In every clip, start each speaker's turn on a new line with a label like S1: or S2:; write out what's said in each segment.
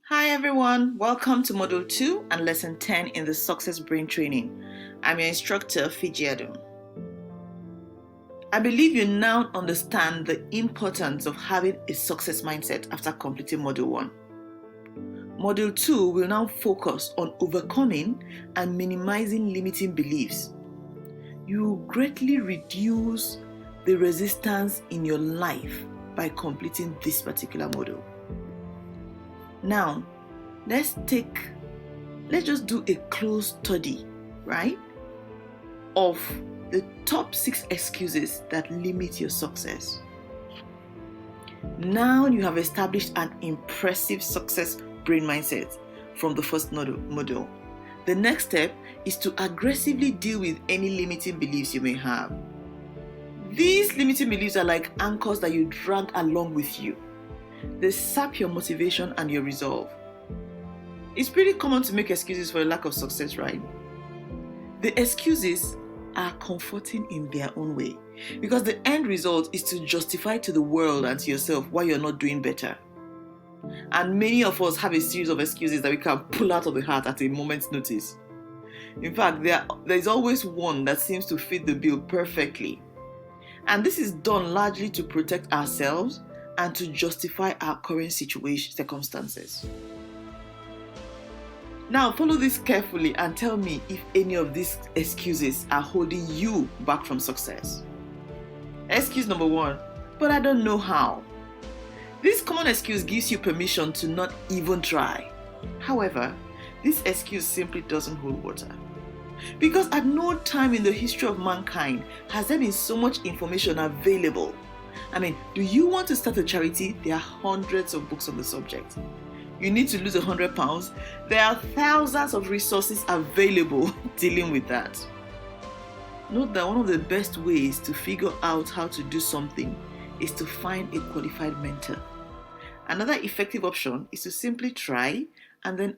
S1: Hi everyone, welcome to Module 2 and Lesson 10 in the Success Brain Training. I'm your instructor, Fijeh Aadum. I believe you now understand the importance of having a success mindset after completing Module 1. Module 2 will now focus on overcoming and minimizing limiting beliefs. You will greatly reduce the resistance in your life by completing this particular module. Now, let's just do a close study, right, of the top 6 excuses that limit your success. Now you have established an impressive success brain mindset from the first module. The next step is to aggressively deal with any limiting beliefs you may have. These limiting beliefs are like anchors that you drag along with you. They sap your motivation and your resolve. It's pretty common to make excuses for a lack of success, right? The excuses are comforting in their own way because the end result is to justify to the world and to yourself why you're not doing better. And many of us have a series of excuses that we can pull out of the hat at a moment's notice. In fact, there is always one that seems to fit the bill perfectly. And this is done largely to protect ourselves and to justify our current circumstances. Now, follow this carefully and tell me if any of these excuses are holding you back from success. Excuse number 1, but I don't know how. This common excuse gives you permission to not even try. However, this excuse simply doesn't hold water. Because at no time in the history of mankind has there been so much information available. Do you want to start a charity? There are hundreds of books on the subject. You need to lose 100 pounds? There are thousands of resources available dealing with that. Note that one of the best ways to figure out how to do something is to find a qualified mentor. Another effective option is to simply try and then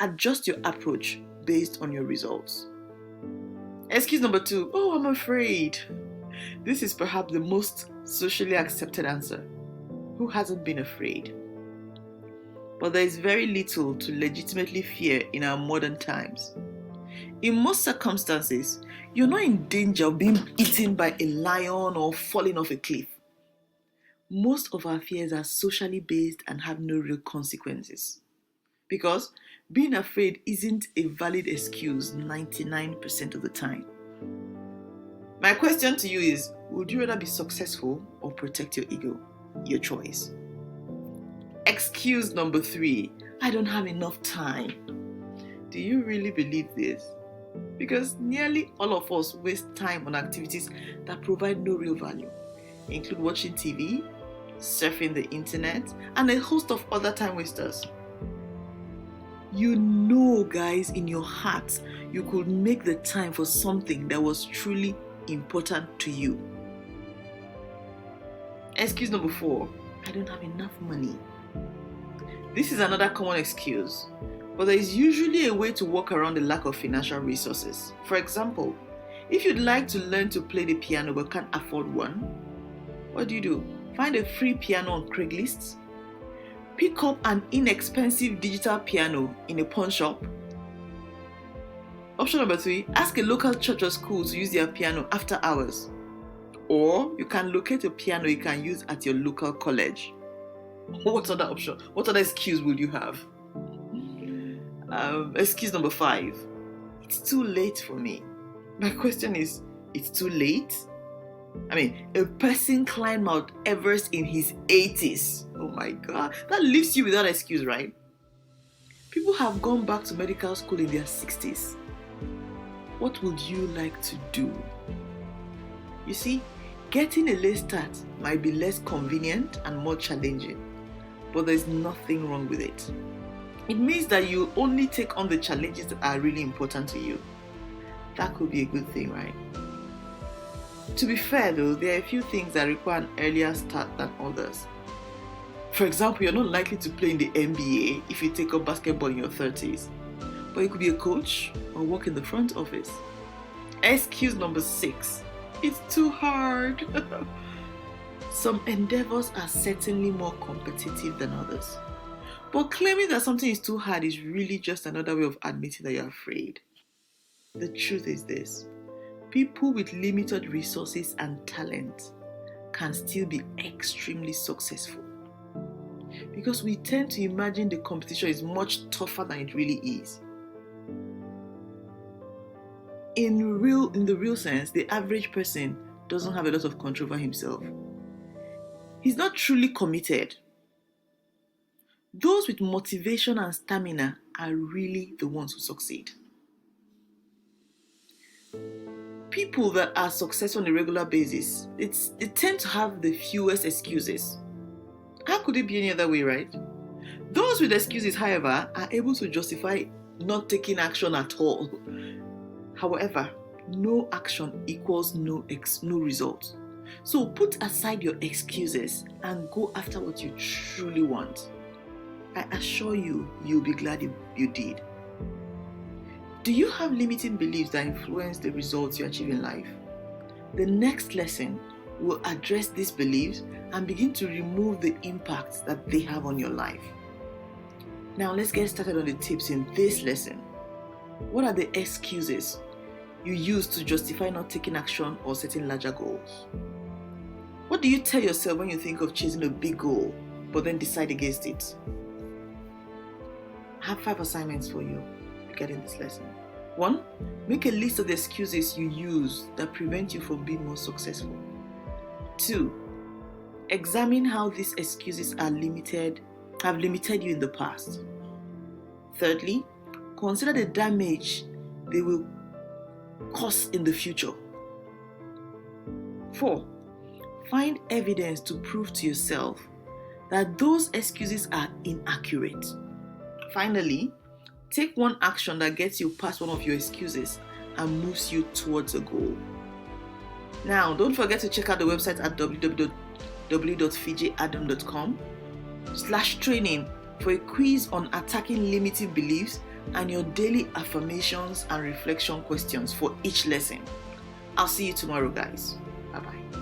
S1: adjust your approach based on your results. Excuse number 2, oh, I'm afraid. This is perhaps the most socially accepted answer. Who hasn't been afraid? But there is very little to legitimately fear in our modern times. In most circumstances, you're not in danger of being eaten by a lion or falling off a cliff. Most of our fears are socially based and have no real consequences. Because being afraid isn't a valid excuse 99% of the time. My question to you is, would you rather be successful or protect your ego? Your choice. Excuse number 3, I don't have enough time. Do you really believe this? Because nearly all of us waste time on activities that provide no real value, include watching TV, surfing the internet, and a host of other time wasters. You know, guys, in your heart, you could make the time for something that was truly important to you. Excuse number 4, I don't have enough money. This is another common excuse, but there is usually a way to work around the lack of financial resources. For example, if you'd like to learn to play the piano but can't afford one, what do? Find a free piano on Craigslist? Pick up an inexpensive digital piano in a pawn shop? Option number 3, ask a local church or school to use their piano after hours. Or you can locate a piano you can use at your local college. What other option? What other excuse would you have? Excuse number 5, it's too late for me. My question is, it's too late? A person climbed Mount Everest in his 80s. Oh my God, that leaves you without excuse, right? People have gone back to medical school in their 60s. What would you like to do? You see, getting a late start might be less convenient and more challenging, but there's nothing wrong with it. It means that you only take on the challenges that are really important to you. That could be a good thing, right? To be fair though, there are a few things that require an earlier start than others. For example, you're not likely to play in the NBA if you take up basketball in your 30s, but you could be a coach or work in the front office. Excuse number 6, it's too hard. Some endeavors are certainly more competitive than others. But claiming that something is too hard is really just another way of admitting that you're afraid. The truth is this: people with limited resources and talent can still be extremely successful, because we tend to imagine the competition is much tougher than it really is. In the real sense, the average person doesn't have a lot of control over himself. He's not truly committed. Those with motivation and stamina are really the ones who succeed. People that are successful on a regular basis, they tend to have the fewest excuses. How could it be any other way, right? Those with excuses, however, are able to justify not taking action at all. However, no action equals no result. So put aside your excuses and go after what you truly want. I assure you, you'll be glad you did. Do you have limiting beliefs that influence the results you achieve in life? The next lesson will address these beliefs and begin to remove the impacts that they have on your life. Now let's get started on the tips in this lesson. What are the excuses you use to justify not taking action or setting larger goals? What do you tell yourself when you think of chasing a big goal but then decide against it? I have 5 assignments for you regarding this lesson. 1. Make a list of the excuses you use that prevent you from being more successful. 2. Examine how these excuses have limited you in the past. Thirdly, consider the damage they will cause in the future. 4. Find evidence to prove to yourself that those excuses are inaccurate. Finally, take one action that gets you past one of your excuses and moves you towards a goal. Now, don't forget to check out the website at www.fijehaadum.com/training for a quiz on attacking limiting beliefs and your daily affirmations and reflection questions for each lesson. I'll see you tomorrow, guys. Bye-bye.